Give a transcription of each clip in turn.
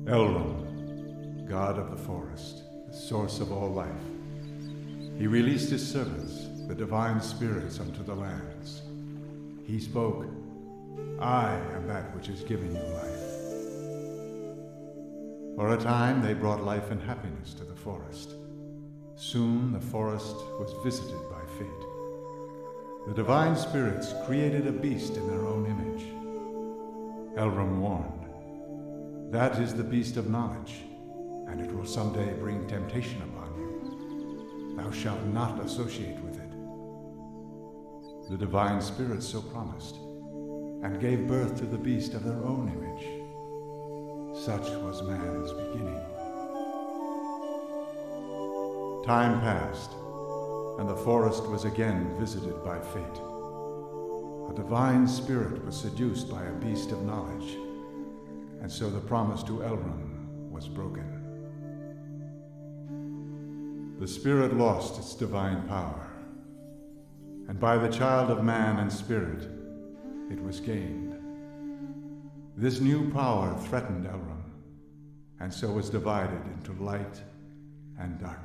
Elrond, god of the forest, the source of all life. He released his servants, the divine spirits, unto the lands. He spoke, "I am that which has given you life." For a time they brought life and happiness to the forest. Soon the forest was visited by fate. The divine spirits created a beast in their own image. Elrond warned, "That is the beast of knowledge, and it will someday bring temptation upon you. Thou shalt not associate with it." The divine spirits so promised, and gave birth to the beast of their own image. Such was man's beginning. Time passed, and the forest was again visited by fate. A divine spirit was seduced by a beast of knowledge, and so the promise to Elrond was broken. The spirit lost its divine power, and by the child of man and spirit, it was gained. This new power threatened Elrond, and so was divided into light and darkness.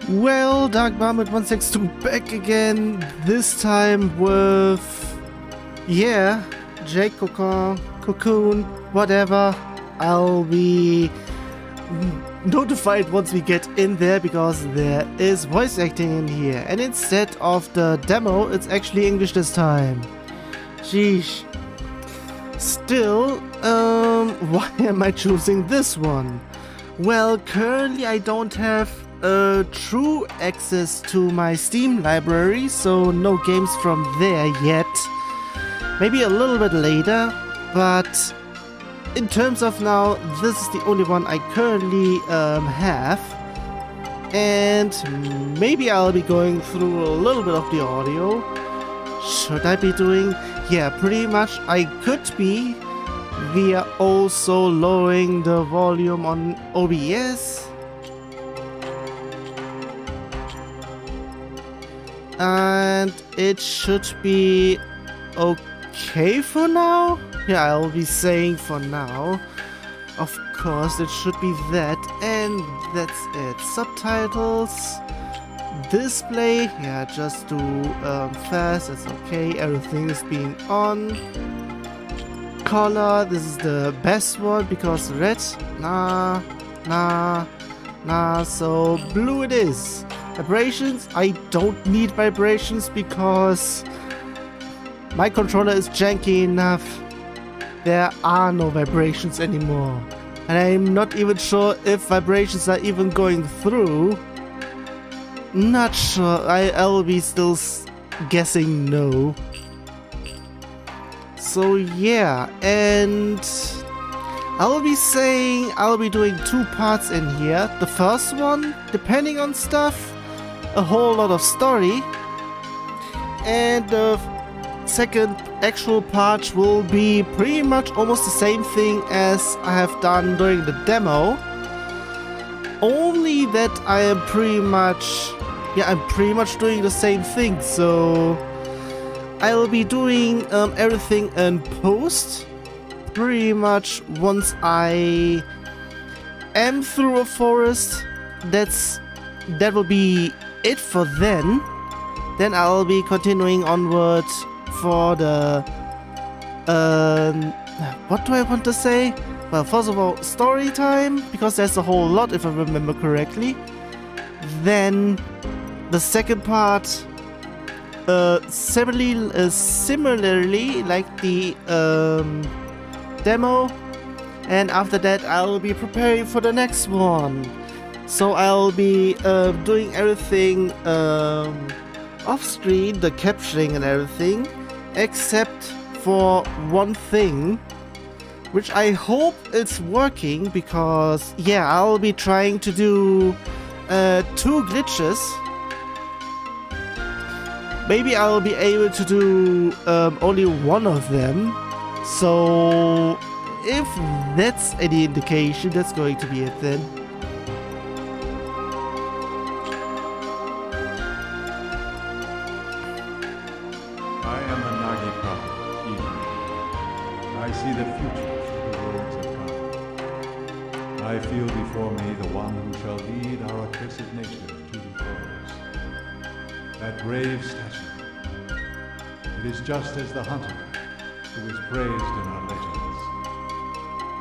Well, Dark162 back again, this time with, yeah, Jade Cocoon, whatever. I'll be notified once we get in there, because there is voice acting in here. And instead of the demo, it's actually English this time. Sheesh. Still, why am I choosing this one? Well, currently I don't have true access to my Steam library, so no games from there yet. Maybe a little bit later, but in terms of now, this is the only one I currently have. And maybe I'll be going through a little bit of the audio. Should I be doing? Yeah, pretty much I could be. We are also lowering the volume on OBS. And it should be okay for now. Yeah, I'll be saying for now. Of course, it should be that. And that's it. Subtitles. Display. Yeah, just do fast. That's okay. Everything is being on. Color. This is the best one because red. Nah. So blue it is. Vibrations, I don't need vibrations because my controller is janky enough. There are no vibrations anymore. And I'm not even sure if vibrations are even going through. Not sure. I'll be still guessing no. So yeah, and I'll be saying I'll be doing two parts in here. The first one, depending on stuff, a whole lot of story, and the second actual part will be pretty much almost the same thing as I have done during the demo, only that I am pretty much doing the same thing. So I will be doing everything in post pretty much once I am through a forest. That will be it for then. Then I'll be continuing onward for the what do I want to say? Well, first of all, story time, because there's a whole lot if I remember correctly. Then the second part, similarly like the demo, and after that I'll be preparing for the next one. So I'll be doing everything off screen, the capturing and everything, except for one thing, which I hope it's working, because yeah, I'll be trying to do 2 glitches. Maybe I'll be able to do only one of them. So if that's any indication, that's going to be it then. I am a Nagi prophet, Eden. I see the future through the words of God. I feel before me the one who shall lead our accursed nature to repose. That brave statue. It is just as the hunter who is praised in our legends.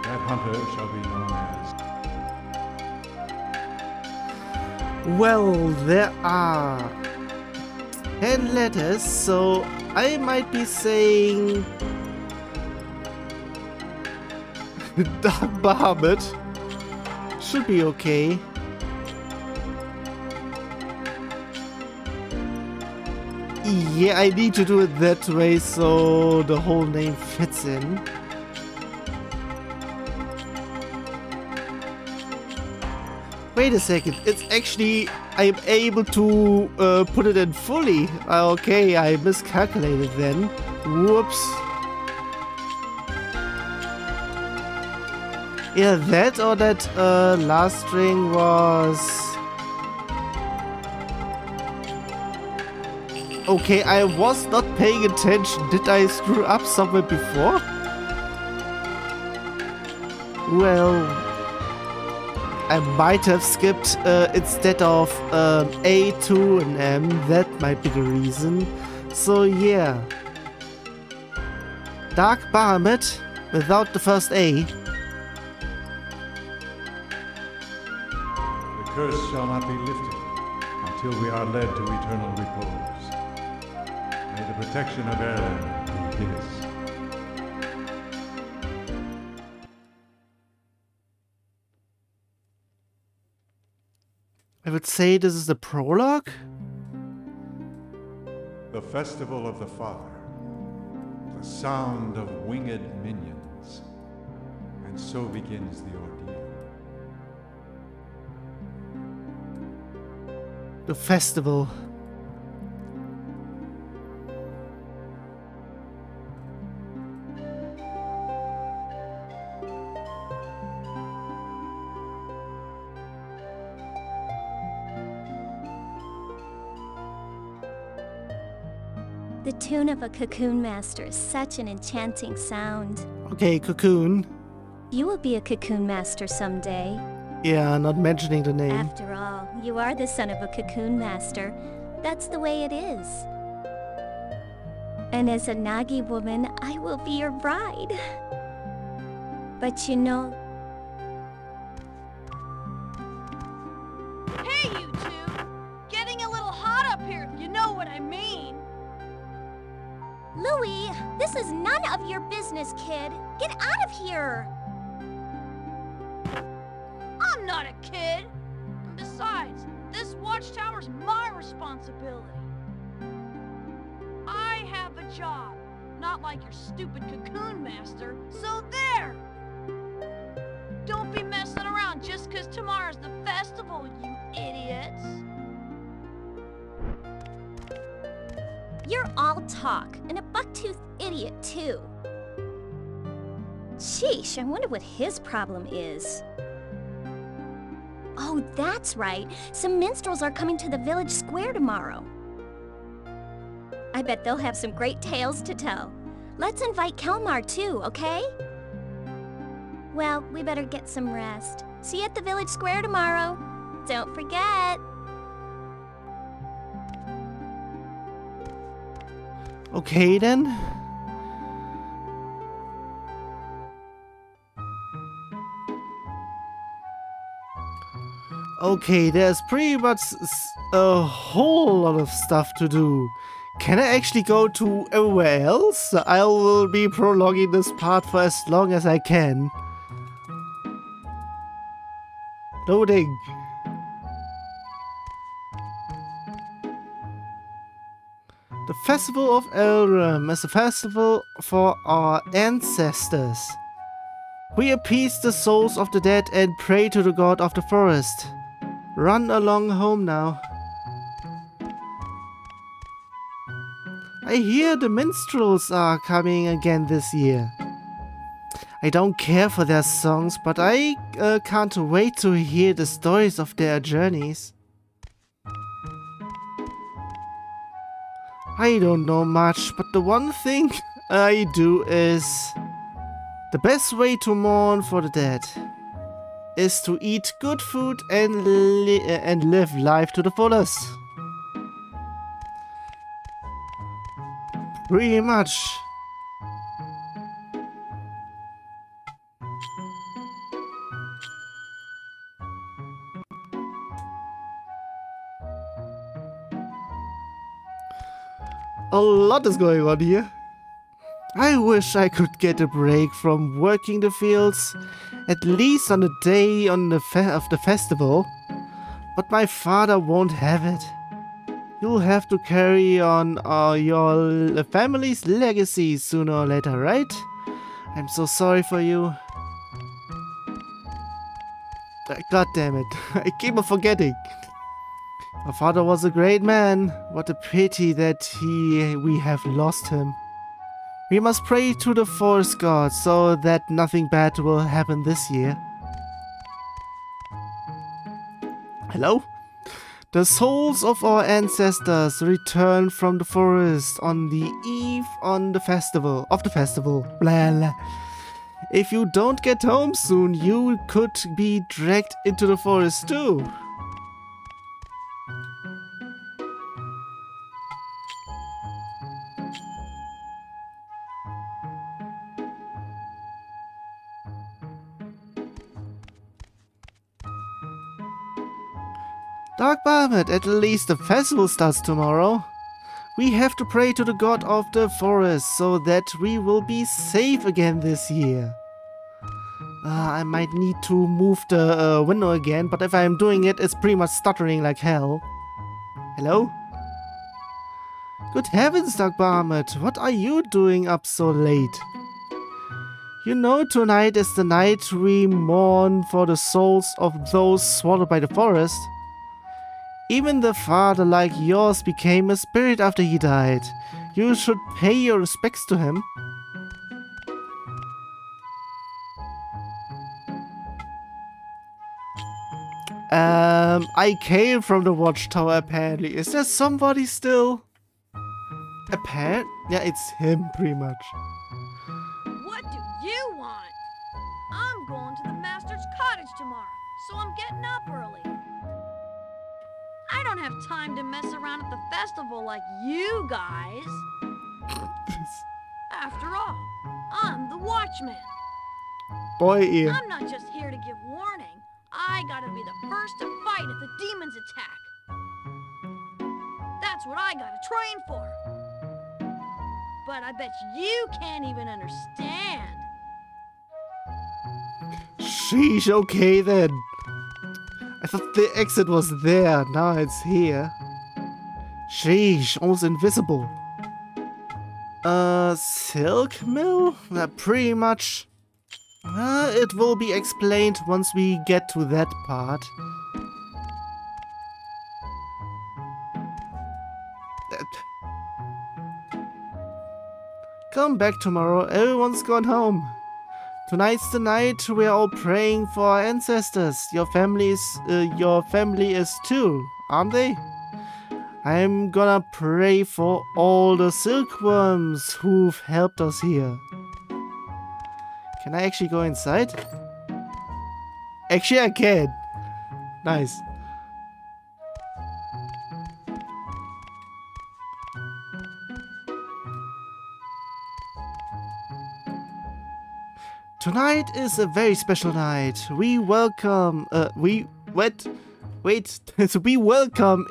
That hunter shall be known as... Well, there are 10 letters, so I might be saying Dark Bahamut. Should be okay. Yeah, I need to do it that way so the whole name fits in. Wait a second, it's actually, I'm able to put it in fully. Okay, I miscalculated then. Whoops. Yeah, that or that last string was... Okay, I was not paying attention. Did I screw up somewhere before? Well, I might have skipped instead of A to an M. That might be the reason. So yeah. Dark Bahamut without the first A. The curse shall not be lifted until we are led to eternal repose. May the protection of Erlen be his. I would say this is the prologue? The festival of the Father. The sound of winged minions. And so begins the ordeal. The festival. The tune of a Cocoon Master is such an enchanting sound. Okay, Cocoon. You will be a Cocoon Master someday. Yeah, not mentioning the name. After all, you are the son of a Cocoon Master. That's the way it is. And as a Nagi woman, I will be your bride. But you know... Hey, you two! Getting a little hot up here, if you know what I mean. Louis, this is none of your business, kid. Get out of here! I'm not a kid. And besides, this watchtower's my responsibility. I have a job, not like your stupid Cocoon Master, so there! Don't be messing around just 'cause tomorrow's the festival, you idiots! You're all talk, and a buck-toothed idiot, too. Sheesh, I wonder what his problem is. Oh, that's right. Some minstrels are coming to the village square tomorrow. I bet they'll have some great tales to tell. Let's invite Kelmar, too, okay? Well, we better get some rest. See you at the village square tomorrow. Don't forget. Okay then. Okay, there's pretty much a whole lot of stuff to do. Can I actually go to everywhere else? I will be prolonging this part for as long as I can. Loading. The Festival of Elram is a festival for our ancestors. We appease the souls of the dead and pray to the god of the forest. Run along home now. I hear the minstrels are coming again this year. I don't care for their songs, but I can't wait to hear the stories of their journeys. I don't know much, but the one thing I do is... The best way to mourn for the dead is to eat good food and live life to the fullest. Pretty much. A lot is going on here. I wish I could get a break from working the fields, at least on the day of the festival. But my father won't have it. You'll have to carry on your family's legacy sooner or later, right? I'm so sorry for you. God damn it, I keep on forgetting. My father was a great man. What a pity that we have lost him. We must pray to the forest god so that nothing bad will happen this year. Hello? The souls of our ancestors return from the forest on the eve of the festival. Blah, blah. If you don't get home soon, you could be dragged into the forest too. Dark Barmet, at least the festival starts tomorrow. We have to pray to the god of the forest so that we will be safe again this year. I might need to move the window again, but if I'm doing it, it's pretty much stuttering like hell. Hello? Good heavens, Dark Barmet, what are you doing up so late? You know, tonight is the night we mourn for the souls of those swallowed by the forest. Even the father like yours became a spirit after he died. You should pay your respects to him. I came from the watchtower apparently. Is there somebody still? Yeah, it's him pretty much. What do you want? I'm going to the master's cottage tomorrow, so I'm getting up early. I don't have time to mess around at the festival like you guys. After all, I'm the watchman. Boy ear. I'm not just here to give warning. I gotta be the first to fight if the demons attack. That's what I gotta train for. But I bet you can't even understand. Sheesh, okay then. I thought the exit was there, now it's here. Sheesh, almost invisible. Silk mill? Pretty much. It will be explained once we get to that part. Come back tomorrow, everyone's gone home. Tonight's the night we're all praying for our ancestors. Your family is too, aren't they? I'm gonna pray for all the silkworms who've helped us here. Can I actually go inside? Actually, I can. Nice. Tonight is a very special night. We welcome, we welcome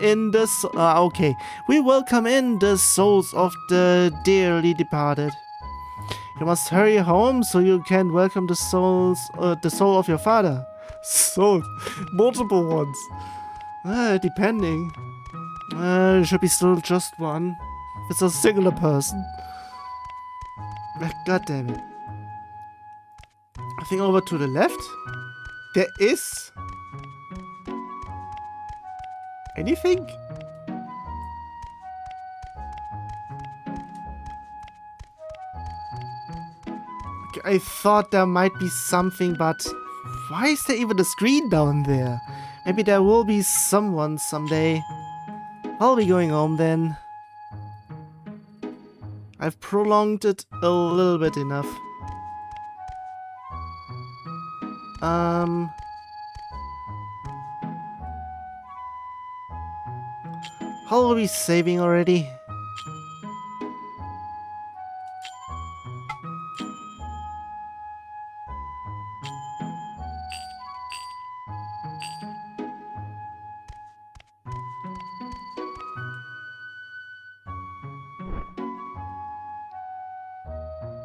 in the, we welcome in the souls of the dearly departed. You must hurry home so you can welcome the soul of your father. Souls, multiple ones. Depending. It should be still just one. It's a singular person. God damn it. I think over to the left. There is anything? Okay, I thought there might be something, but why is there even a screen down there? Maybe there will be someone someday. I'll be going home then. I've prolonged it a little bit enough. How are we saving already?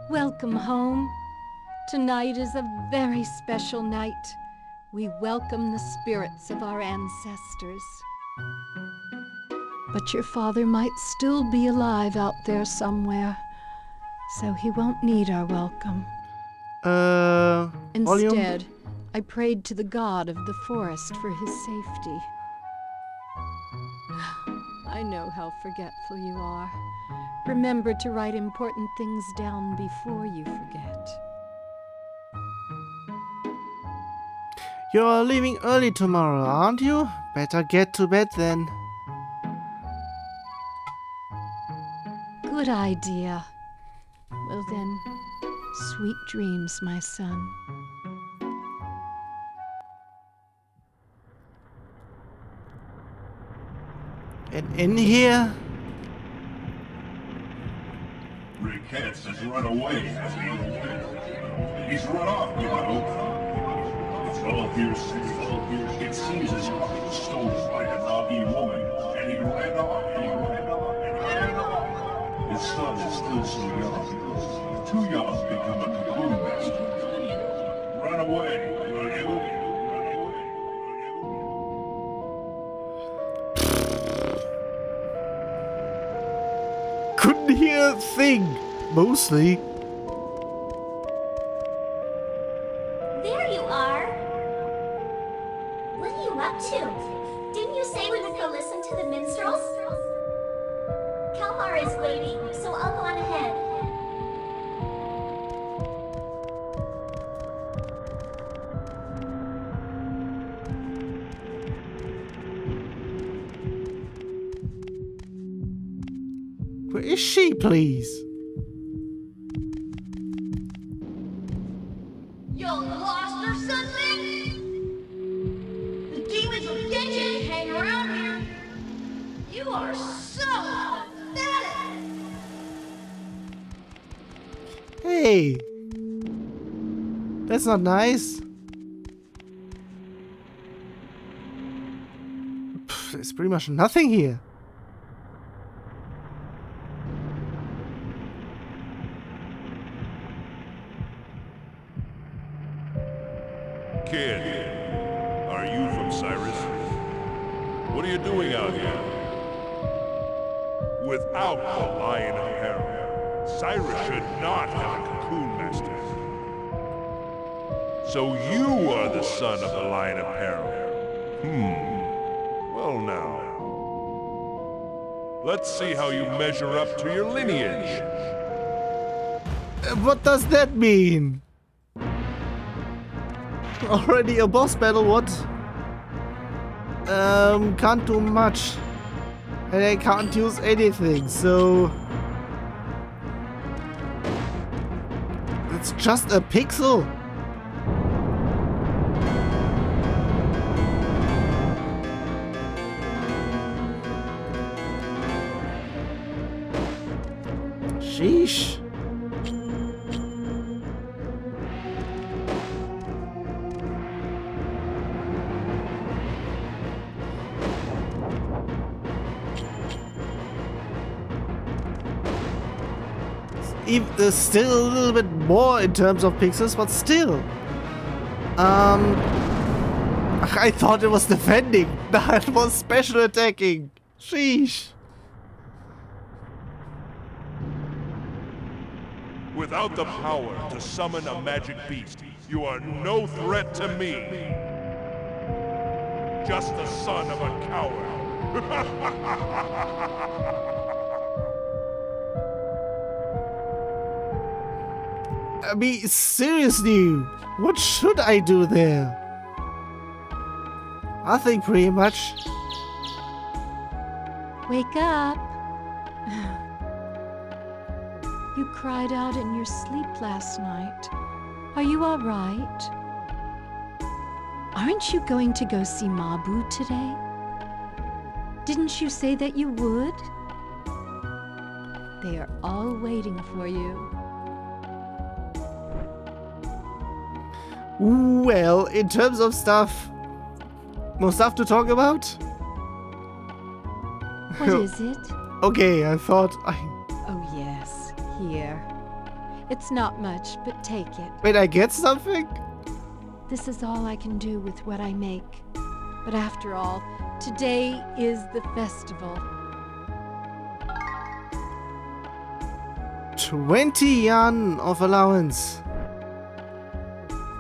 Welcome home. Tonight is a very special night. We welcome the spirits of our ancestors. But your father might still be alive out there somewhere, so he won't need our welcome. Instead, I prayed to the god of the forest for his safety. I know how forgetful you are. Remember to write important things down before you forget. You're leaving early tomorrow, aren't you? Better get to bed then. Good idea. Well then, sweet dreams, my son. And in here? Rick Hetz has run away, hasn't he? He's run off, you know. It's all hearsay. It seems as if he was stolen by a Nagi woman, and he ran off. His son is still so young. Too young to become a cocoon master. Run away, will you? Couldn't hear a thing, mostly. There you are. What are you up to? Didn't you say we would go listen to the minstrels? Kalmar is waiting, so I'll go on ahead. Where is she, please? You lost or something? The demons will get you if you hang around here. You are so pathetic. Hey! That's not nice. There's pretty much nothing here. Kid, are you from Cyrus? What are you doing out here? Without the Lion of Peril, Cyrus should not have a Cocoon Master. So you are the son of the Lion of Peril. Well now. Let's see how you measure up to your lineage. What does that mean? Already a boss battle, what? Can't do much. And I can't use anything, so... It's just a pixel. Sheesh. There's still a little bit more in terms of pixels, but still. I thought it was defending. That was special attacking. Sheesh. Without the power to summon a magic beast, you are no threat to me. Just the son of a coward. I mean, seriously, what should I do there? I think pretty much. Wake up. You cried out in your sleep last night. Are you all right? Aren't you going to go see Mabu today? Didn't you say that you would? They are all waiting for you. Well, in terms of stuff, more stuff to talk about? What is it? Okay, I thought Oh yes, here. It's not much, but take it. Wait, I get something? This is all I can do with what I make. But after all, today is the festival. 20 yen of allowance.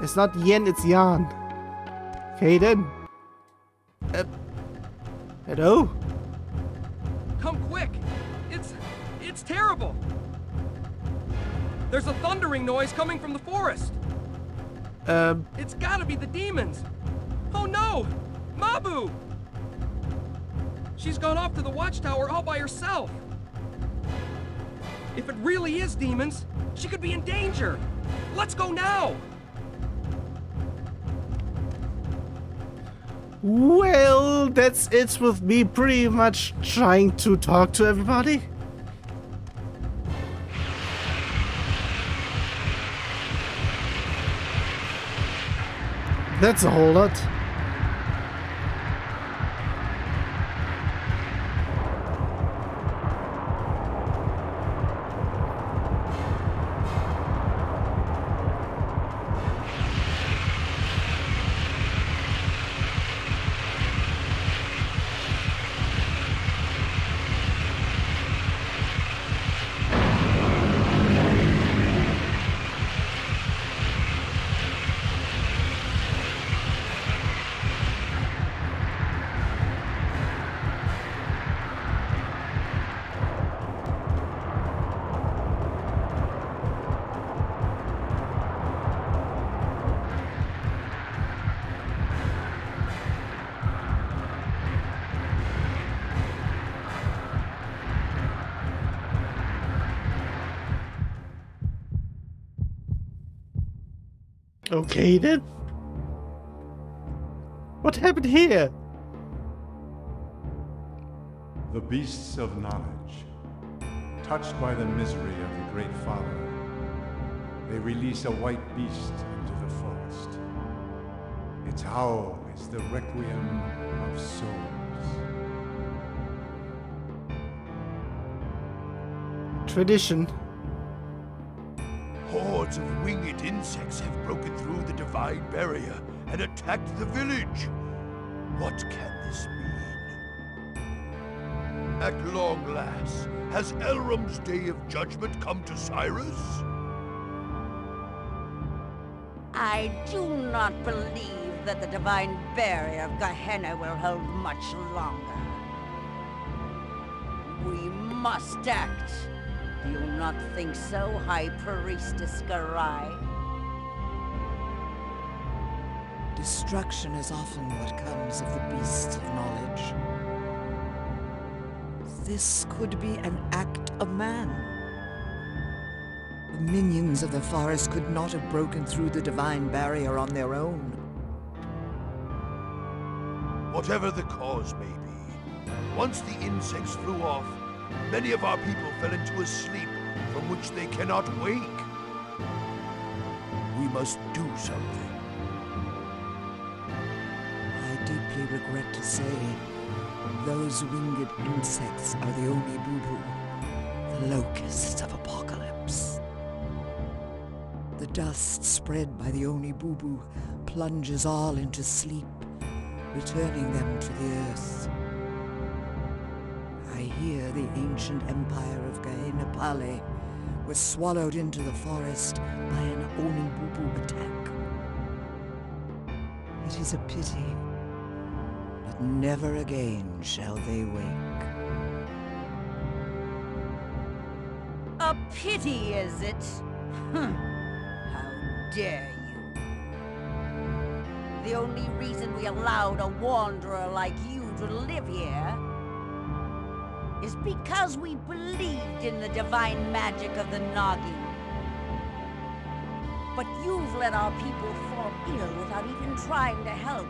It's not yen, it's yarn. Okay then. Hello? Come quick! It's terrible! There's a thundering noise coming from the forest! It's gotta be the demons! Oh no! Mabu! She's gone off to the watchtower all by herself! If it really is demons, she could be in danger! Let's go now! Well, that's it with me pretty much trying to talk to everybody. That's a whole lot. Okay then. What happened here? The beasts of knowledge, touched by the misery of the Great Father, they release a white beast into the forest. Its howl is the requiem of souls. Tradition. Hordes of winged insects have broken through the divine barrier and attacked the village. What can this mean? At long last, has Elrom's day of judgment come to Cyrus? I do not believe that the divine barrier of Gehenna will hold much longer. We must act. Do you not think so, High Priestess Garai? Destruction is often what comes of the beasts of knowledge. This could be an act of man. The minions of the forest could not have broken through the divine barrier on their own. Whatever the cause may be, once the insects flew off, many of our people fell into a sleep from which they cannot wake. We must do something. I deeply regret to say, those winged insects are the only boo-boo, the locusts of apocalypse. The dust spread by the Oni-Bubu plunges all into sleep, returning them to the earth. I hear the ancient empire of Gehenna-Pale was swallowed into the forest by an Oni-Bubu attack. It is a pity, but never again shall they wake. A pity, is it? How dare you? The only reason we allowed a wanderer like you to live here is because we believed in the divine magic of the Nagi. But you've let our people fall ill without even trying to help.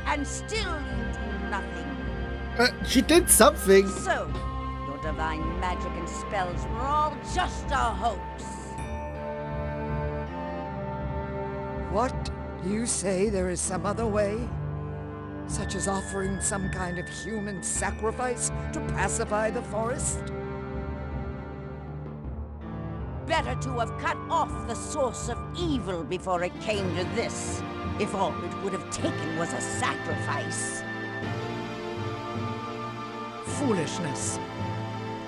And still you do nothing. She did something. So, your divine magic and spells were all just a hoax. What? You say there is some other way? Such as offering some kind of human sacrifice to pacify the forest? Better to have cut off the source of evil before it came to this, if all it would have taken was a sacrifice. Foolishness.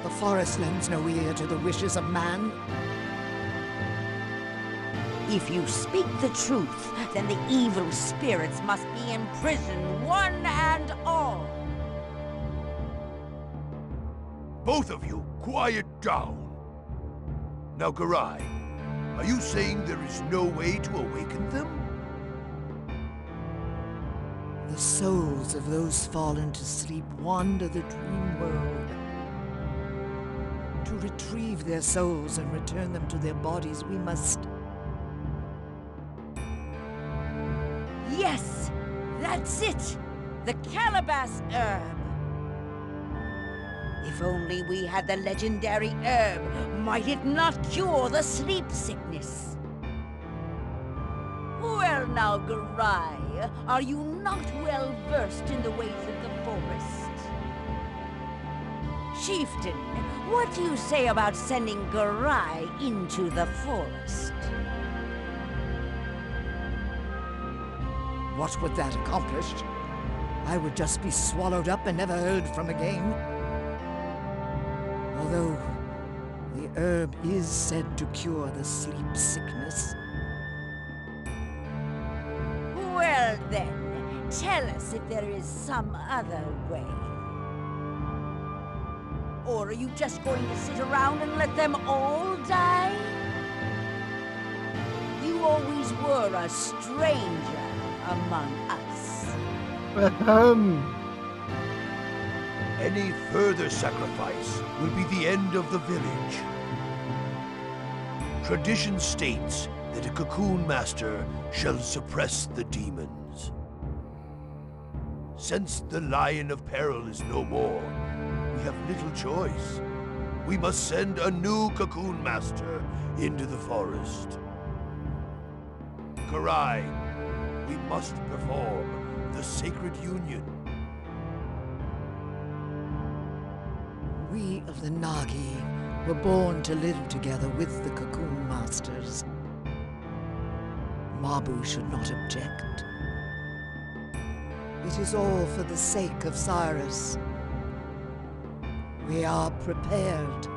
The forest lends no ear to the wishes of man. If you speak the truth, then the evil spirits must be imprisoned, one and all. Both of you, quiet down. Now, Garai, are you saying there is no way to awaken them? The souls of those fallen to sleep wander the dream world. To retrieve their souls and return them to their bodies, we must... Yes, that's it! The calabash herb! If only we had the legendary herb, might it not cure the sleep sickness? Well now, Garai, are you not well versed in the ways of the forest? Chieftain, what do you say about sending Garai into the forest? What would that accomplish? I would just be swallowed up and never heard from again. Although the herb is said to cure the sleep sickness. Well then, tell us if there is some other way. Or are you just going to sit around and let them all die? You always were a stranger among us. Any further sacrifice will be the end of the village. Tradition states that a Cocoon Master shall suppress the demons. Since the Lion of Peril is no more, we have little choice. We must send a new Cocoon Master into the forest. Garai, we must perform the sacred union. We of the Nagi were born to live together with the Cocoon Masters. Mabu should not object. It is all for the sake of Cyrus. We are prepared.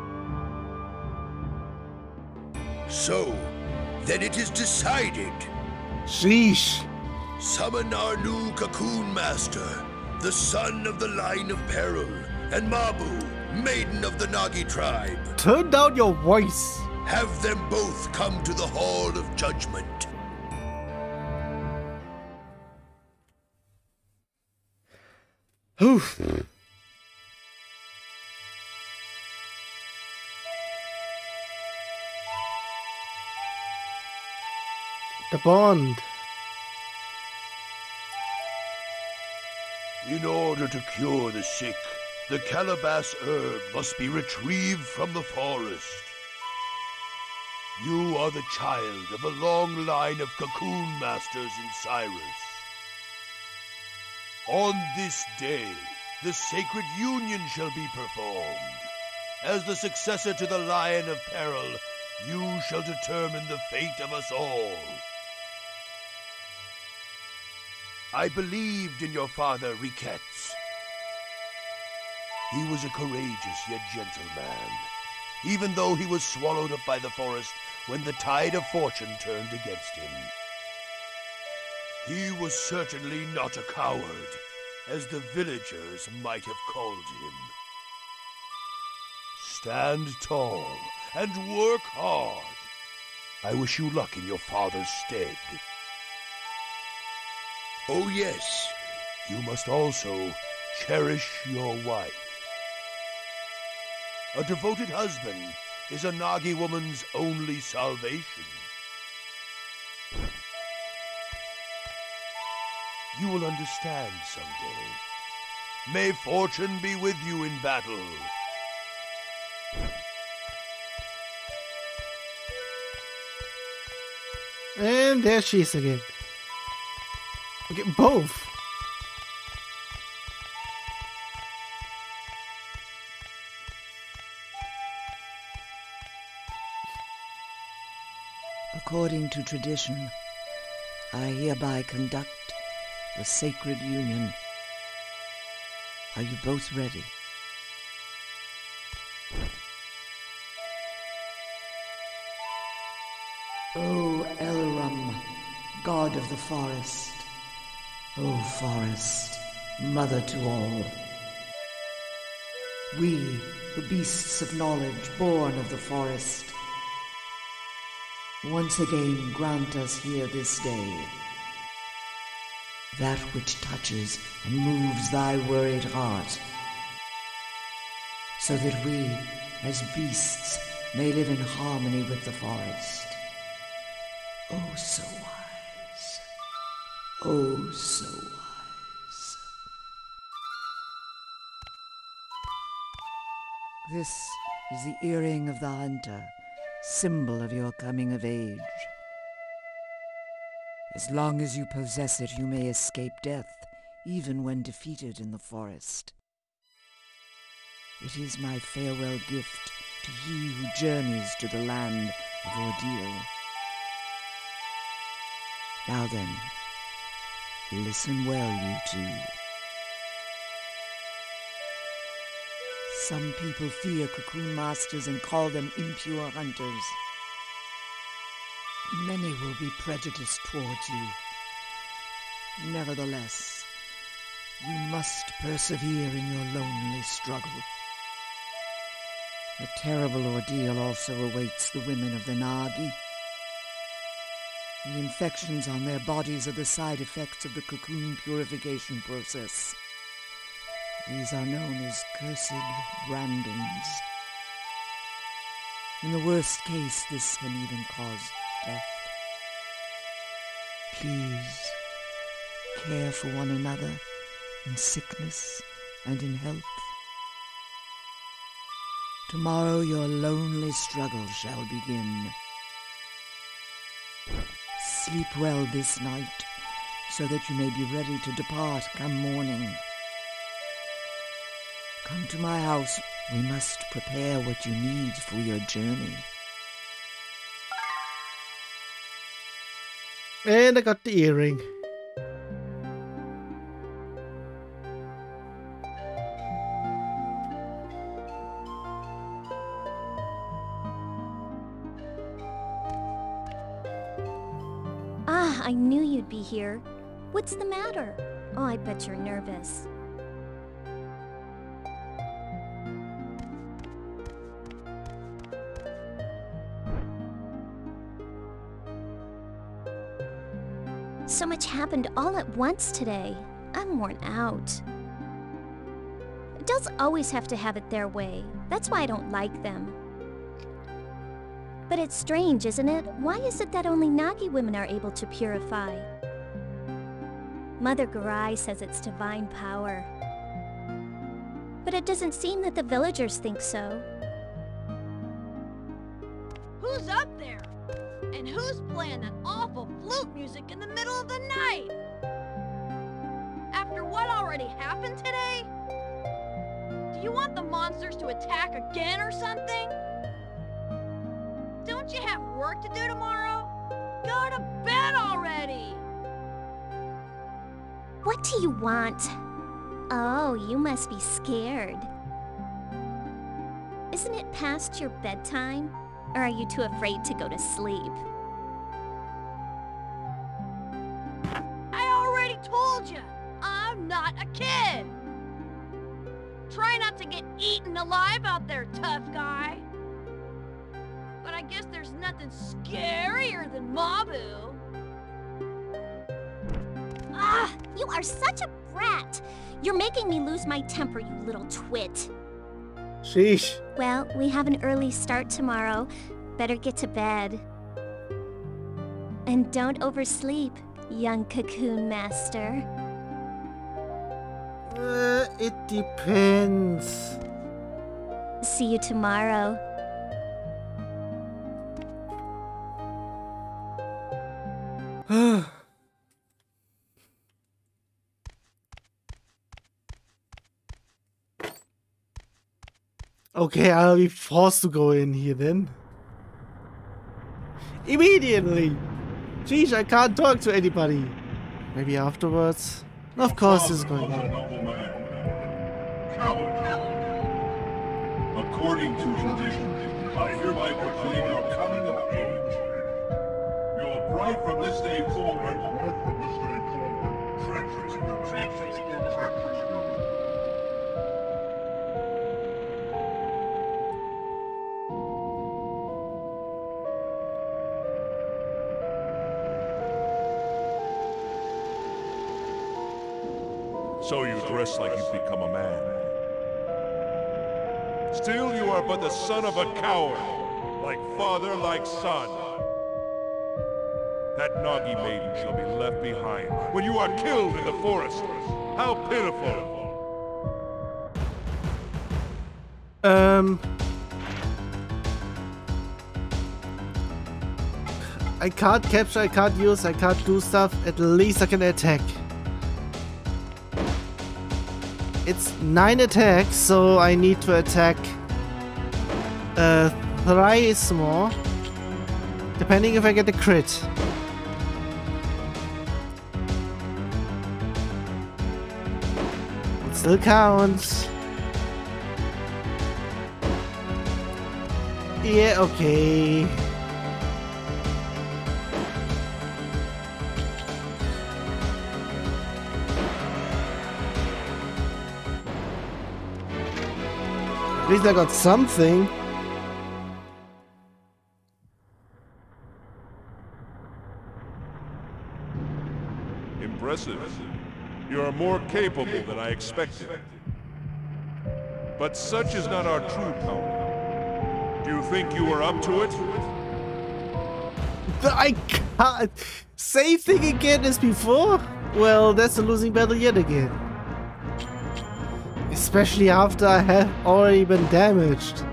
So, then it is decided. Sheesh. Summon our new Cocoon Master, the son of the Line of Peril, and Mabu, maiden of the Nagi tribe. Turn down your voice. Have them both come to the Hall of Judgment. Oof. The bond. In order to cure the sick, the calabash herb must be retrieved from the forest. You are the child of a long line of Cocoon Masters in Cyrus. On this day, the sacred union shall be performed. As the successor to the Lion of Peril, You shall determine the fate of us all. I believed in your father, Riquettes. He was a courageous yet gentle man, even though he was swallowed up by the forest when the tide of fortune turned against him. He was certainly not a coward, as the villagers might have called him. Stand tall and work hard. I wish you luck in your father's stead. Oh yes, you must also cherish your wife. A devoted husband is a Nagi woman's only salvation. You will understand someday. May fortune be with you in battle. And there she is again. Okay, both. According to tradition, I hereby conduct the sacred union. Are you both ready? O Elrum, god of the forest. O forest, mother to all. We, the beasts of knowledge, born of the forest, once again grant us here this day that which touches and moves thy worried heart, so that we, as beasts, may live in harmony with the forest. Oh, so wise. Oh, so wise. This is the earring of the hunter, symbol of your coming of age. As long as you possess it, you may escape death, even when defeated in the forest. It is my farewell gift to he who journeys to the land of ordeal. Now then, listen well, you two. Some people fear cocoon masters and call them impure hunters. Many will be prejudiced towards you. Nevertheless, you must persevere in your lonely struggle. A terrible ordeal also awaits the women of the Nagi. The infections on their bodies are the side effects of the cocoon purification process. These are known as cursed brandings. In the worst case, this can even cause death. Please, care for one another in sickness and in health. Tomorrow your lonely struggle shall begin. Sleep well this night, so that you may be ready to depart come morning. Come to my house. We must prepare what you need for your journey. And I got the earring. Ah, I knew you'd be here. What's the matter? Oh, I bet you're nervous. So much happened all at once today. I'm worn out. Adults always have to have it their way. That's why I don't like them. But it's strange, isn't it? Why is it that only Nagi women are able to purify? Mother Garai says it's divine power. But it doesn't seem that the villagers think so. Who's up there? And who's playing that awful flute music in the middle of the night? After what already happened today? Do you want the monsters to attack again or something? Don't Don't you have work to do tomorrow? Go to bed already! What do you want? Oh, you must be scared. Isn't it past your bedtime? Or are you too afraid to go to sleep? I already told you, I'm not a kid! Try not to get eaten alive out there, tough guy. But I guess there's nothing scarier than Mabu. Ah, you are such a brat! You're making me lose my temper, you little twit. Sheesh. Well, we have an early start tomorrow. Better get to bed. And don't oversleep, young Cocoon Master. It depends. See you tomorrow. Okay, I'll be forced to go in here then. Immediately! Jeez, I can't talk to anybody. Maybe afterwards? Of course this is going on. According to tradition, I hereby proclaim your coming of age. You are bright from this day forward. So you dress like you've become a man. Still, you are but the son of a coward. Like father, like son. That Nagi maiden shall be left behind when you are killed in the forest. How pitiful. I can't capture, I can't use, I can't do stuff. At least I can attack. It's 9 attacks, so I need to attack thrice more. Depending if I get a crit. It still counts. Yeah, okay. At least I got something. Impressive. You are more capable than I expected. But such is not our true power. Do you think you are up to it? I can't. Same thing again as before? Well, that's a losing battle yet again. Especially after I have already been damaged.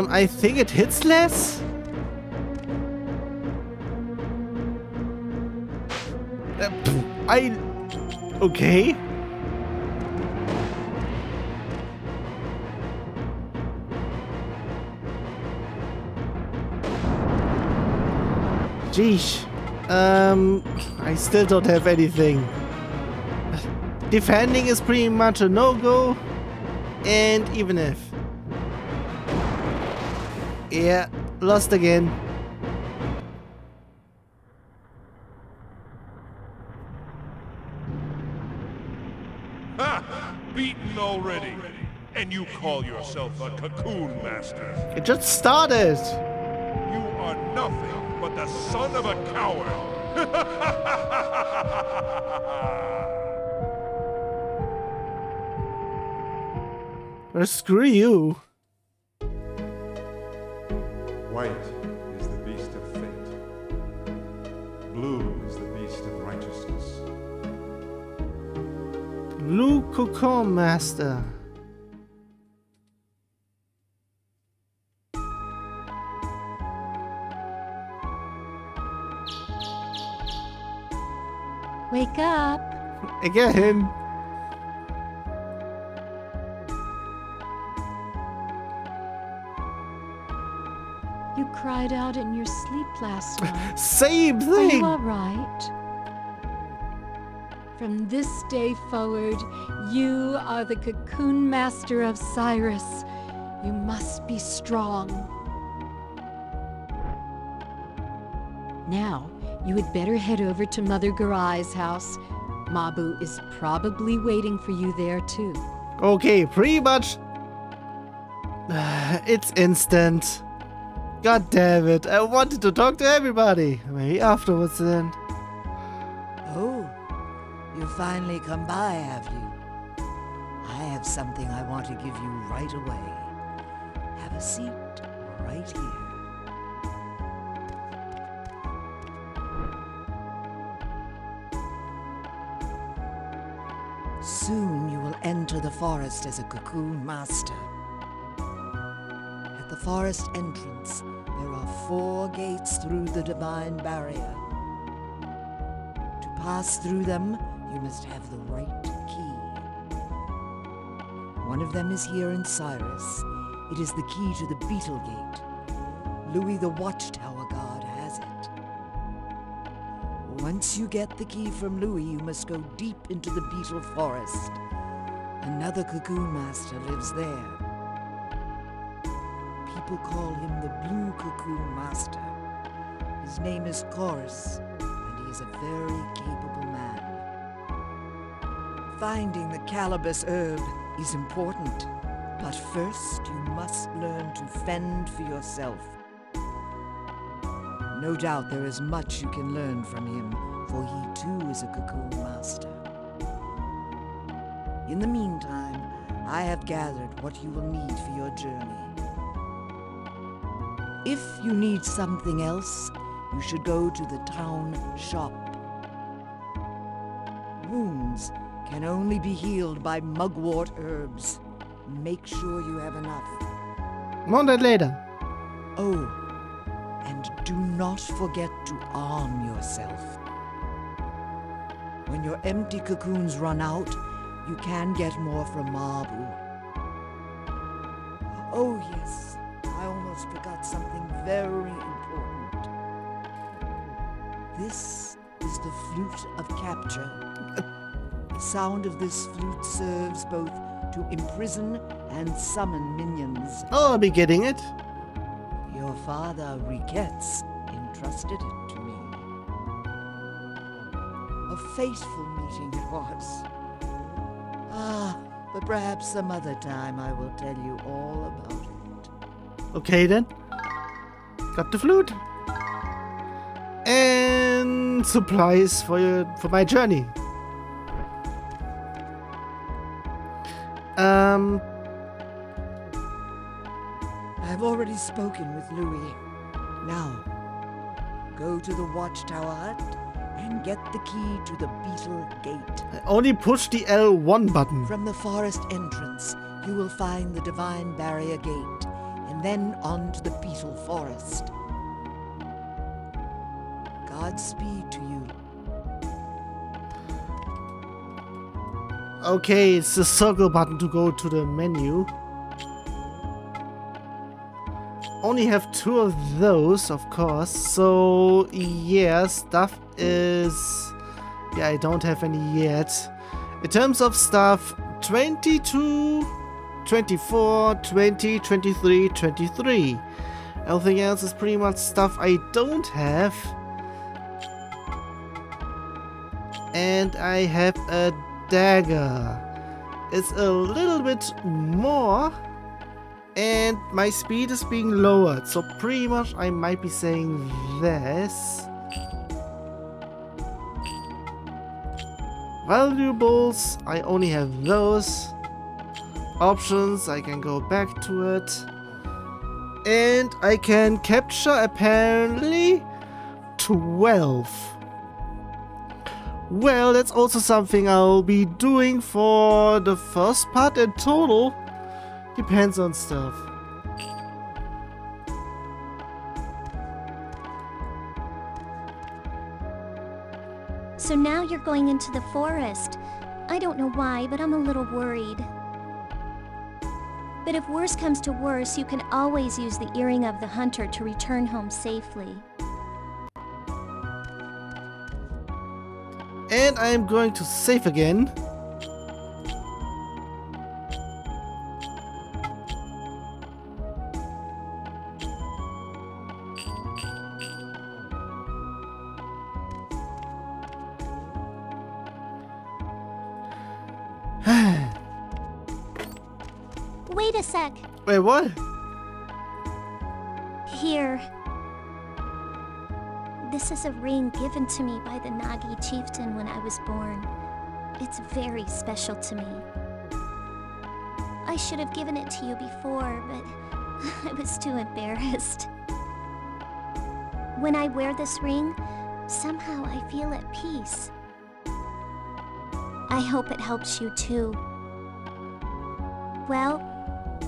I think it hits less? Okay. Jeez. I still don't have anything. Defending is pretty much a no-go. And even if. Yeah, lost again. Ha! Beaten already. And you call yourself a Cocoon Master. It just started. You are nothing but the son of a coward. Well, screw you. White is the beast of fate. Blue is the beast of righteousness. Blue Cocoon Master. Wake up. Again. You cried out in your sleep last night. Same Are thing. you all right? From this day forward, you are the Cocoon Master of Cyrus. You must be strong. Now, you had better head over to Mother Garai's house. Mabu is probably waiting for you there too. Okay, pretty much. It's instant. God damn it. I wanted to talk to everybody. Maybe afterwards then. Oh, you finally come by, have you? I have something I want to give you right away. Have a seat right here. Soon you will enter the forest as a Cocoon Master. At the forest entrance, there are 4 gates through the Divine Barrier. To pass through them, you must have the right key. One of them is here in Cyrus. It is the key to the Beetle Gate. Louis the Watchtower Guard has it. Once you get the key from Louis, you must go deep into the Beetle Forest. Another Cocoon Master lives there. People call him the Blue Cocoon Master. His name is Chorus, and he is a very capable man. Finding the Calibus herb is important, but first you must learn to fend for yourself. No doubt there is much you can learn from him, for he too is a Cocoon Master. In the meantime, I have gathered what you will need for your journey. If you need something else, you should go to the town shop. Wounds can only be healed by mugwort herbs. Make sure you have enough. More that later. Oh, and do not forget to arm yourself. When your empty cocoons run out, you can get more from Mabu. Oh yes, I almost forgot something very important. This is the Flute of Capture. The sound of this flute serves both to imprison and summon minions. Oh, I'll be getting it. Your father, Riquette's, entrusted it to me. A fateful meeting it was. But perhaps some other time I will tell you all about it. Okay then. Got the flute. And supplies for my journey. I've already spoken with Louis. Now, go to the Watchtower Hut and get the key to the Beetle Gate. I only push the L1 button. From the forest entrance, you will find the Divine Barrier Gate, and then on to the Beetle Forest. Godspeed to you. Okay, it's the circle button to go to the menu. Only have 2 of those, of course. So, yeah, stuff is... Yeah, I don't have any yet. In terms of stuff, 22, 24, 20, 23, 23. Everything else is pretty much stuff I don't have. And I have a dagger. It's a little bit more. And my speed is being lowered. So pretty much I might be saying this. Valuables, I only have those. Options, I can go back to it. And I can capture apparently 12. Well, that's also something I'll be doing for the first part in total. Depends on stuff. So now you're going into the forest. I don't know why, but I'm a little worried. But if worse comes to worse, you can always use the earring of the hunter to return home safely. And I'm going to save again. Wait a sec. Wait, what? Here. This is a ring given to me by the Nagi chieftain when I was born. It's very special to me. I should have given it to you before, but I was too embarrassed. When I wear this ring, somehow I feel at peace. I hope it helps you too. Well,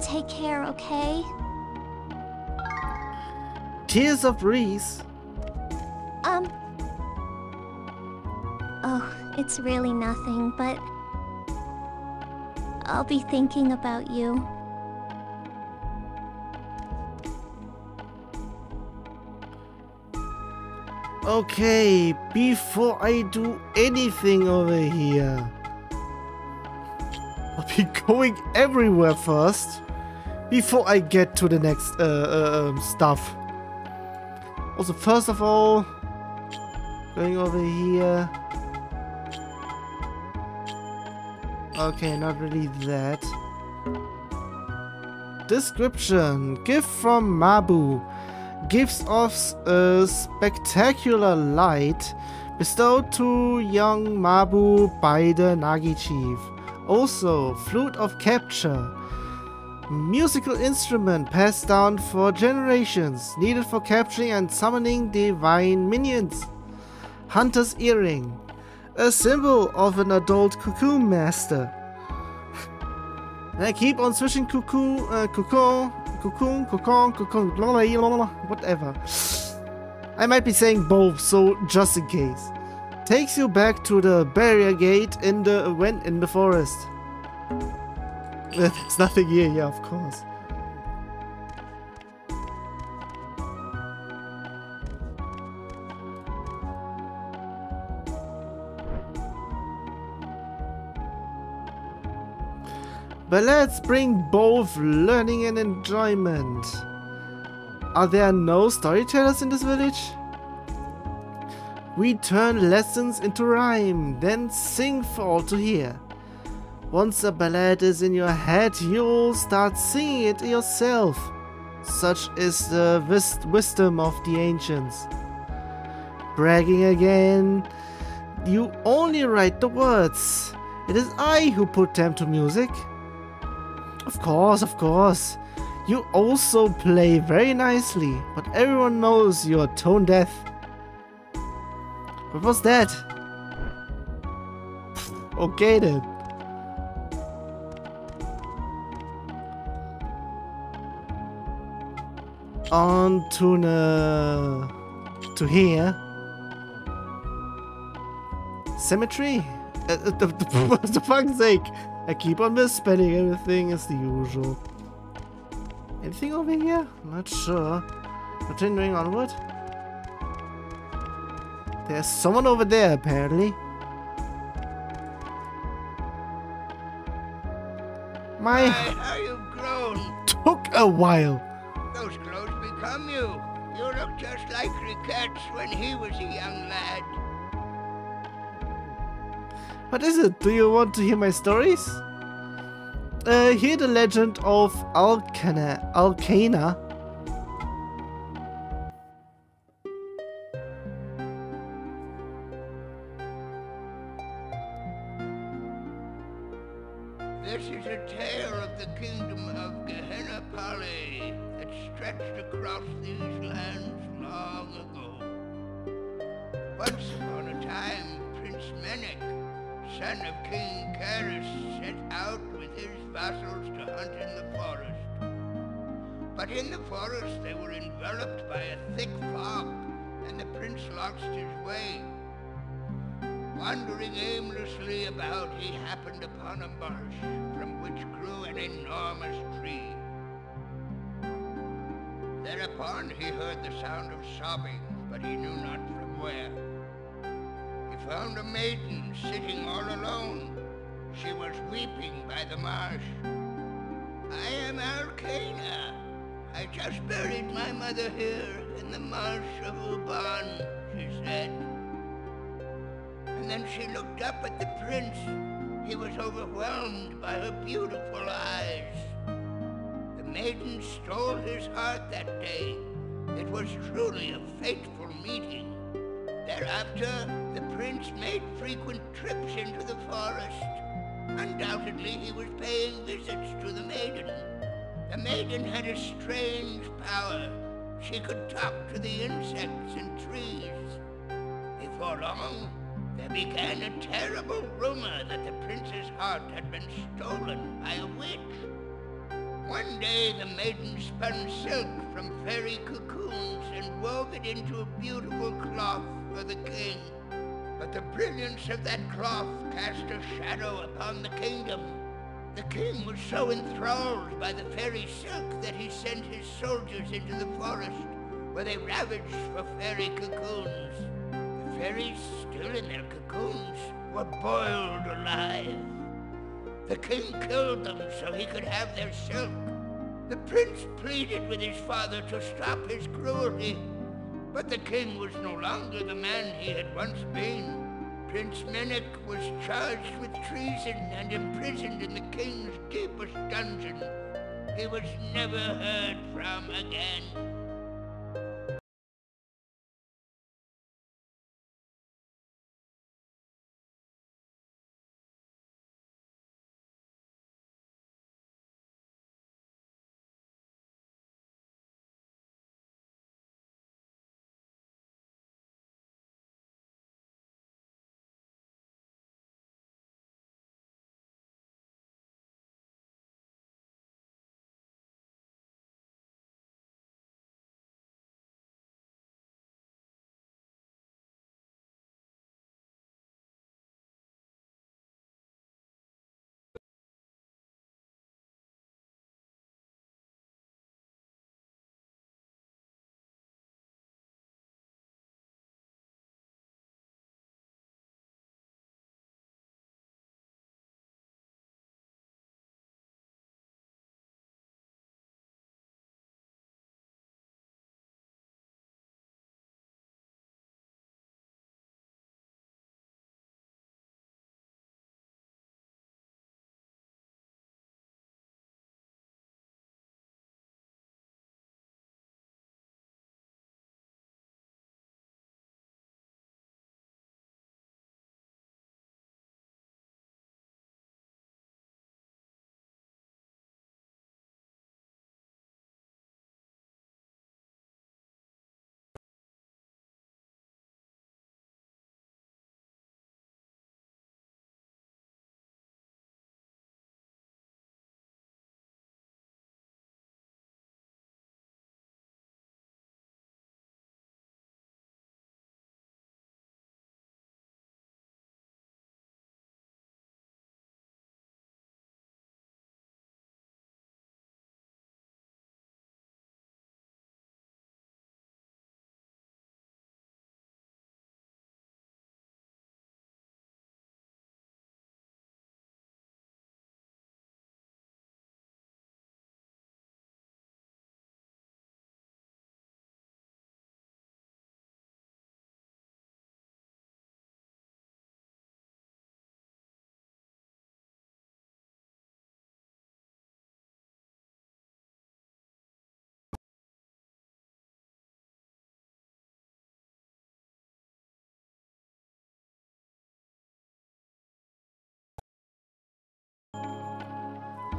take care, okay? Tears of Breeze. Oh, it's really nothing, but I'll be thinking about you. Okay, before I do anything over here, I'll be going everywhere first, before I get to the next stuff. Also, first of all, going over here. Okay, not really that. Description. Gift from Mabu. Gives us a spectacular light bestowed to young Mabu by the Nagi chief. Also, flute of capture. Musical instrument passed down for generations, needed for capturing and summoning divine minions. Hunter's earring. A symbol of an adult Cocoon Master. I keep on switching Cocoon, whatever. I might be saying both, so just in case. Takes you back to the barrier gate in the forest. There's nothing here, yeah, of course. But let's bring both learning and enjoyment. Are there no storytellers in this village? We turn lessons into rhyme, then sing for all to hear. Once a ballad is in your head, you'll start singing it yourself. Such is the wisdom of the ancients. Bragging again, you only write the words. It is I who put them to music. Of course, of course. You also play very nicely, but everyone knows you're tone deaf. What was that? Okay then. On to here. Cemetery? For the fuck's sake. I keep on misspelling everything as the usual. Anything over here? Not sure. Continuing onward. There's someone over there apparently. My how you've grown. Took a while. Those clothes become you. You look just like Riquette's when he was a young lad. What is it? Do you want to hear my stories? Hear the Legend of Alcana. This is a tale of the kingdom of Gehenna Pali that stretched across these lands long ago. Once upon a time, Prince Menek, son of King Karis, set out with his vassals to hunt in the forest. But in the forest they were enveloped by a thick fog, and the prince lost his way. Wandering aimlessly about, he happened upon a marsh from which grew an enormous tree. Thereupon he heard the sound of sobbing, but he knew not from where. He found a maiden sitting all alone. She was weeping by the marsh. "I am Alcana. I just buried my mother here in the marsh of Uban," she said. And then she looked up at the prince. He was overwhelmed by her beautiful eyes. The maiden stole his heart that day. It was truly a fateful meeting. Thereafter, the prince made frequent trips into the forest. Undoubtedly, he was paying visits to the maiden. The maiden had a strange power. She could talk to the insects and trees. Before long, there began a terrible rumor that the prince's heart had been stolen by a witch. One day, the maiden spun silk from fairy cocoons and wove it into a beautiful cloth for the king. But the brilliance of that cloth cast a shadow upon the kingdom. The king was so enthralled by the fairy silk that he sent his soldiers into the forest, where they ravaged for fairy cocoons. The fairies, still in their cocoons, were boiled alive. The king killed them so he could have their silk. The prince pleaded with his father to stop his cruelty, but the king was no longer the man he had once been. Prince Menek was charged with treason and imprisoned in the king's deepest dungeon. He was never heard from again.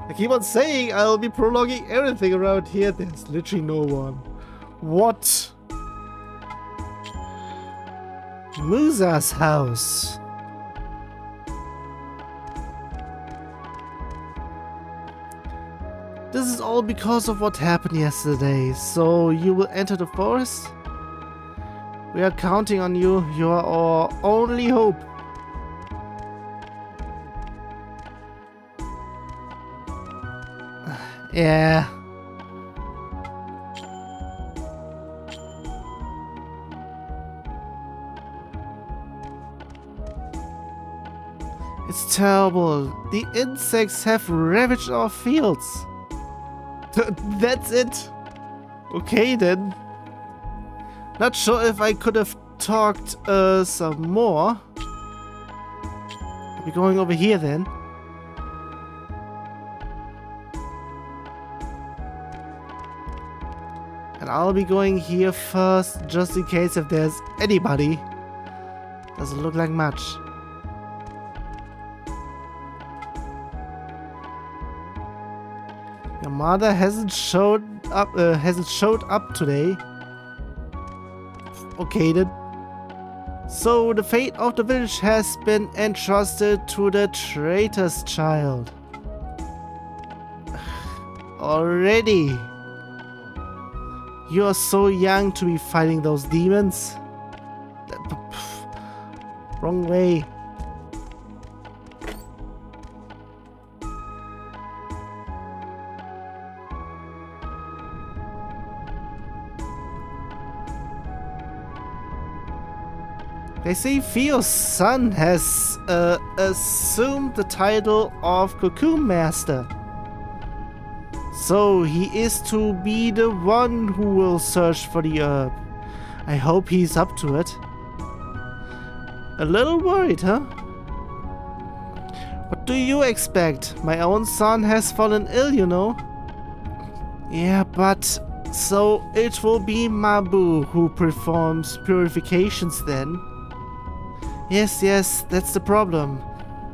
I keep on saying I'll be prolonging everything around here. There's literally no one. What? Musa's house. This is all because of what happened yesterday. So you will enter the forest? We are counting on you. You are our only hope. Yeah. It's terrible. The insects have ravaged our fields. That's it. Okay then. Not sure if I could have talked some more. We're going over here then. And I'll be going here first, just in case if there's anybody. Doesn't look like much. Your mother hasn't showed up today. Okay then. So the fate of the village has been entrusted to the traitor's child. Already. You are so young to be fighting those demons. Wrong way. They say Theo's son has assumed the title of Cocoon Master. So he is to be the one who will search for the herb. I hope he's up to it. A little worried, huh? What do you expect? My own son has fallen ill, you know. Yeah, but so it will be Mabu who performs purifications then. Yes, that's the problem.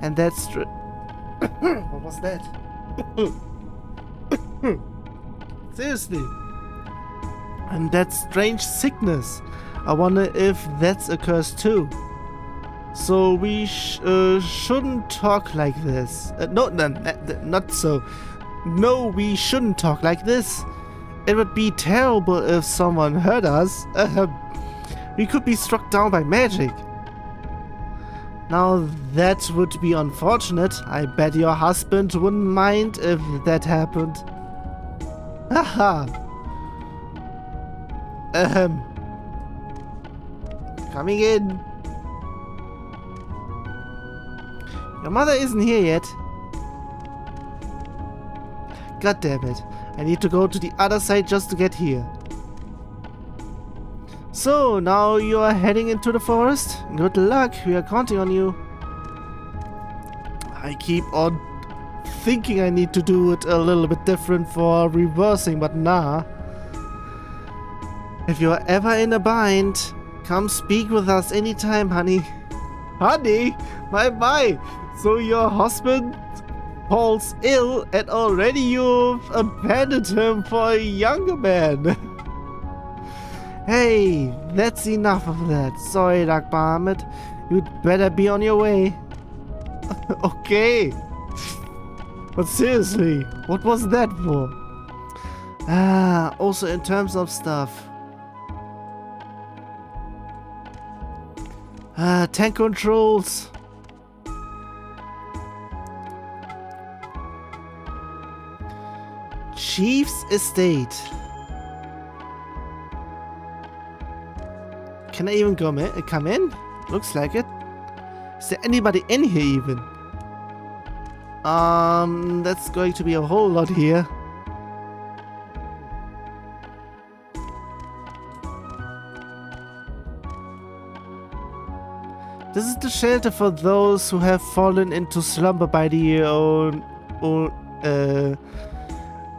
And that's what was that? Seriously. And that strange sickness. I wonder if that's a curse too. So we shouldn't talk like this. No, not so. No, we shouldn't talk like this. It would be terrible if someone hurt us. We could be struck down by magic. Now that would be unfortunate. I bet your husband wouldn't mind if that happened. Haha. Coming in. Your mother isn't here yet. God damn it. I need to go to the other side just to get here. So, now you are heading into the forest? Good luck, we are counting on you. I keep on thinking I need to do it a little bit different for reversing, but nah. If you're ever in a bind, come speak with us anytime, honey. Honey? My. So your husband falls ill and already you've abandoned him for a younger man. Hey, that's enough of that. Sorry, Dark Bahamut. You'd better be on your way. Okay. But seriously, what was that for? Also in terms of stuff. Tank controls. Chief's estate. Can I even come in? Looks like it. Is there anybody in here even? That's going to be a whole lot here. This is the shelter for those who have fallen into slumber by the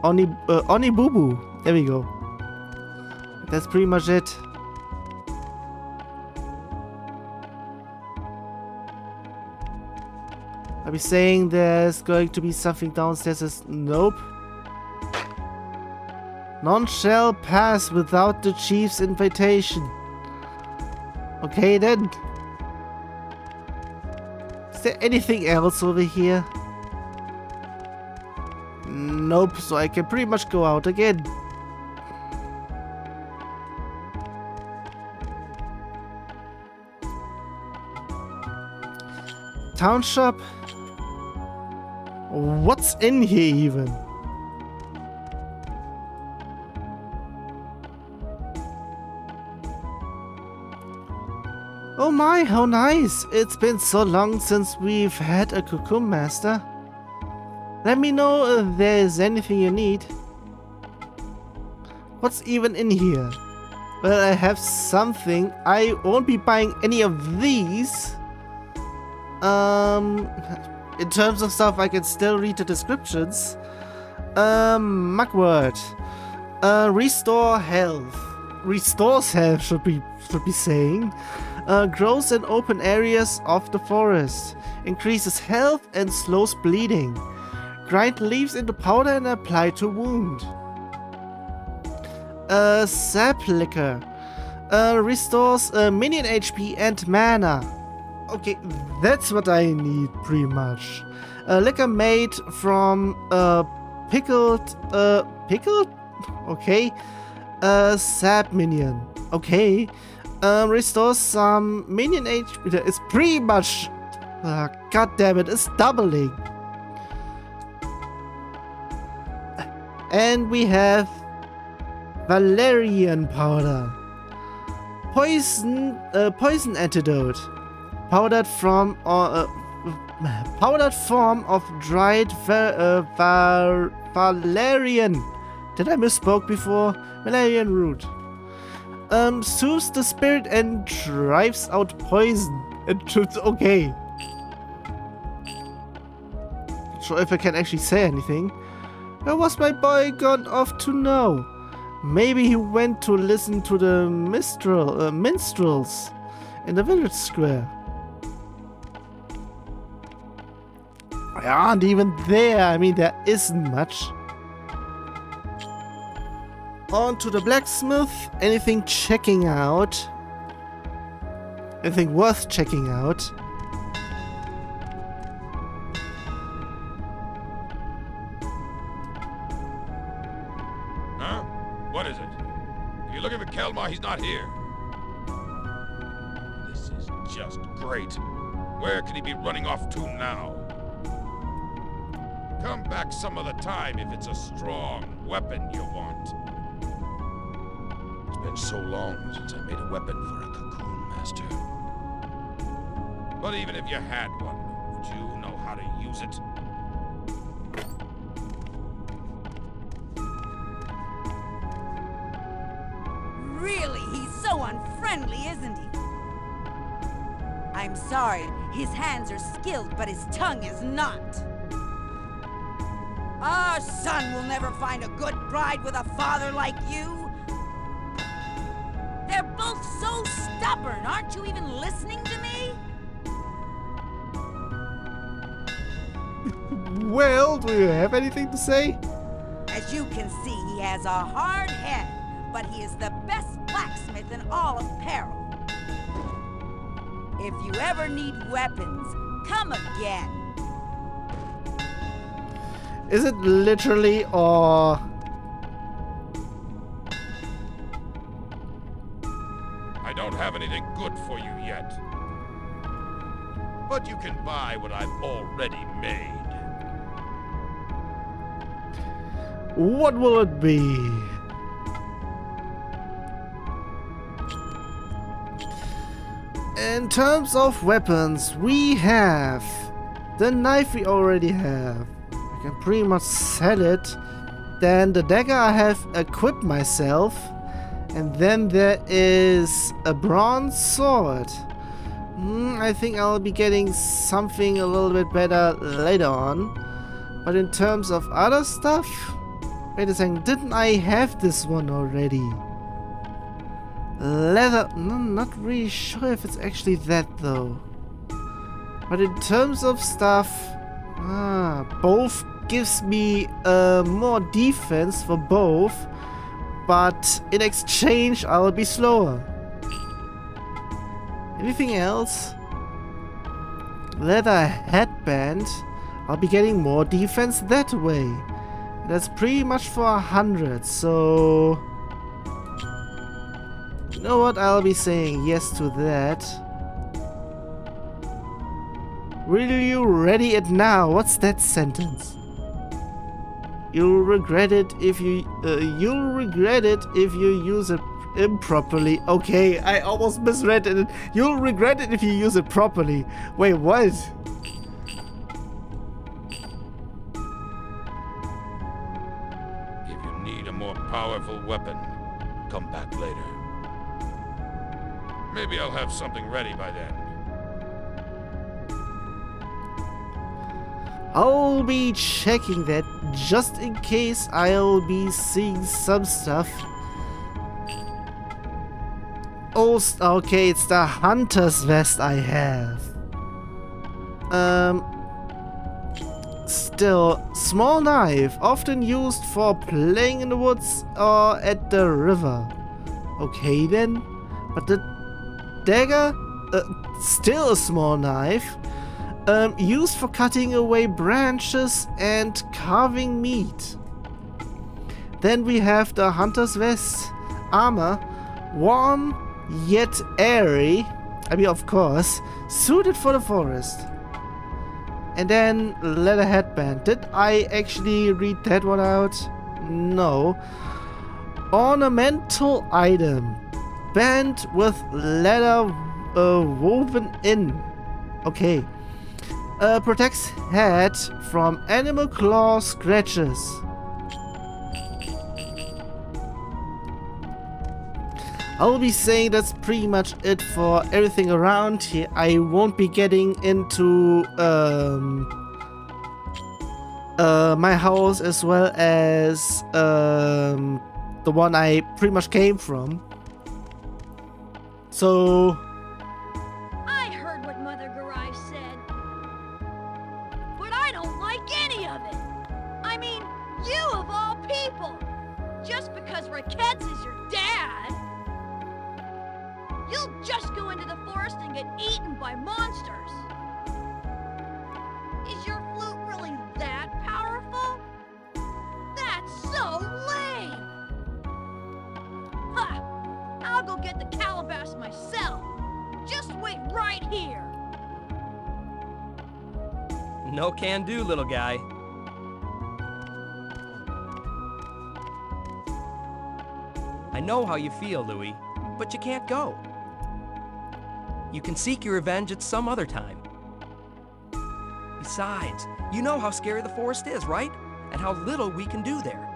Onibubu. There we go. That's pretty much it. I'll be saying there's going to be something downstairs. Nope. None shall pass without the chief's invitation. Okay then. Is there anything else over here? Nope, so I can pretty much go out again. Town shop? What's in here even? Oh my, how nice! It's been so long since we've had a Cocoon Master. Let me know if there's anything you need. What's even in here? Well, I have something. I won't be buying any of these. In terms of stuff, I can still read the descriptions. Mugwort. Restore health. Restores health, should be saying. Grows in open areas of the forest. Increases health and slows bleeding. Grind leaves into powder and apply to wound. Sap liquor. Restores minion HP and mana. Okay, that's what I need pretty much. Liquor made from pickled? Okay. Sap minion. Okay. Restores some minion HP. It's pretty much. God damn it! It's doubling. And we have valerian powder. Poison antidote. Powdered form of dried valerian. Did I misspoke before? Valerian root. Soothes the spirit and drives out poison. Okay. Not sure if I can actually say anything. Where was my boy gone off to now? Maybe he went to listen to the minstrels in the village square. I aren't even there. I mean, there isn't much. On to the blacksmith. Anything checking out? Anything worth checking out? Huh? What is it? If you're looking for Kelmar, he's not here. This is just great. Where could he be running off to now? Come back some other time if it's a strong weapon you want. It's been so long since I made a weapon for a Cocoon Master. But even if you had one, would you know how to use it? Really, he's so unfriendly, isn't he? I'm sorry, his hands are skilled, but his tongue is not. Our son will never find a good bride with a father like you. They're both so stubborn. Aren't you even listening to me? Well, do you have anything to say? As you can see, he has a hard head, but he is the best blacksmith in all of Peril. If you ever need weapons, come again. Is it literally or... I don't have anything good for you yet. But you can buy what I've already made. What will it be? In terms of weapons, we have the knife we already have. I can pretty much sell it. Then the dagger I have equipped myself. And then there is a bronze sword. I think I'll be getting something a little bit better later on. But in terms of other stuff... Wait a second, didn't I have this one already? Leather... No, not really sure if it's actually that though. But in terms of stuff... both gives me more defense for both. But in exchange, I'll be slower. Anything else? Leather headband. I'll be getting more defense that way. That's pretty much for 100, so... You know what? I'll be saying yes to that. Will you ready it now? What's that sentence? You'll regret it if you use it improperly. Okay, I almost misread it. You'll regret it if you use it properly. Wait, what? If you need a more powerful weapon, come back later. Maybe I'll have something ready by then. I'll be checking that just in case I'll be seeing some stuff. Oh, okay, it's the hunter's vest I have. Still, small knife, often used for playing in the woods or at the river. Okay then, but the dagger, still a small knife. Used for cutting away branches and carving meat. Then we have the hunter's vest, armor, warm yet airy, I mean of course, suited for the forest. And then leather headband. Did I actually read that one out? No. Ornamental item, band with leather woven in. Okay. Protects head from animal claw scratches. I'll be saying that's pretty much it for everything around here. I won't be getting into my house as well as the one I pretty much came from. So no can do, little guy. I know how you feel, Louis, but you can't go. You can seek your revenge at some other time. Besides, you know how scary the forest is, right? And how little we can do there.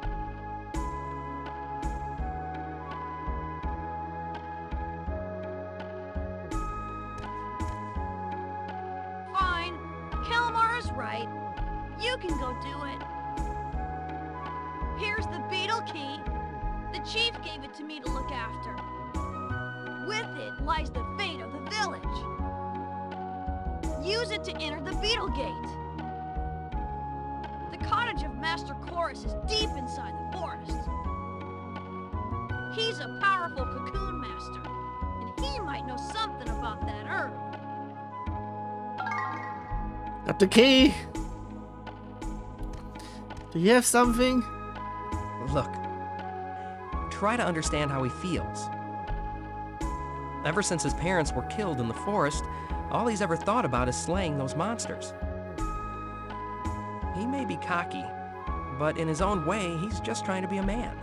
You can go do it. Here's the beetle key. The chief gave it to me to look after. With it lies the fate of the village. Use it to enter the beetle gate. The cottage of Master Chorus is deep inside the forest. He's a powerful cocoon master, and he might know something about that herb. Got the key. Do you have something? Look, try to understand how he feels. Ever since his parents were killed in the forest, all he's ever thought about is slaying those monsters. He may be cocky, but in his own way, he's just trying to be a man.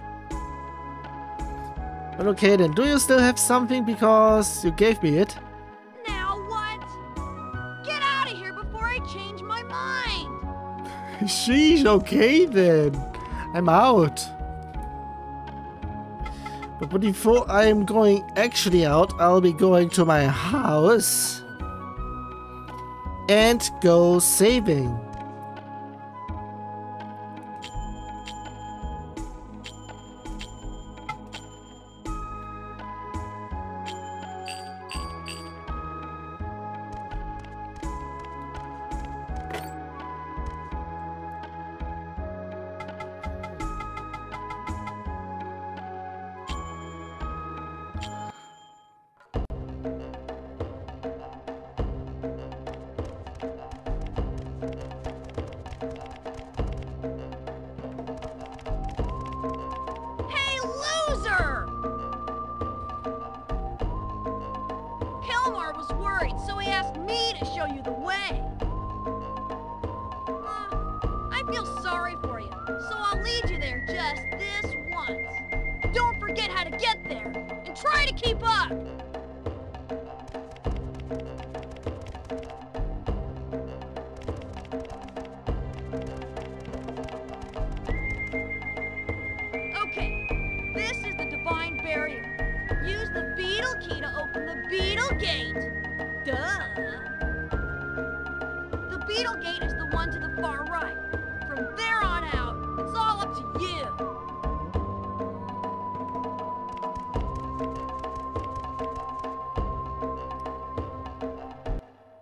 But okay then, do you still have something because you gave me it? Now what? Get out of here before I change my mind! Sheesh, okay then. I'm out. But before I'm going actually out, I'll be going to my house and go saving. So I'll lead you there just this once. Don't forget how to get there, and Try to keep up! Okay, this is the divine barrier. Use the beetle key to open the beetle gate.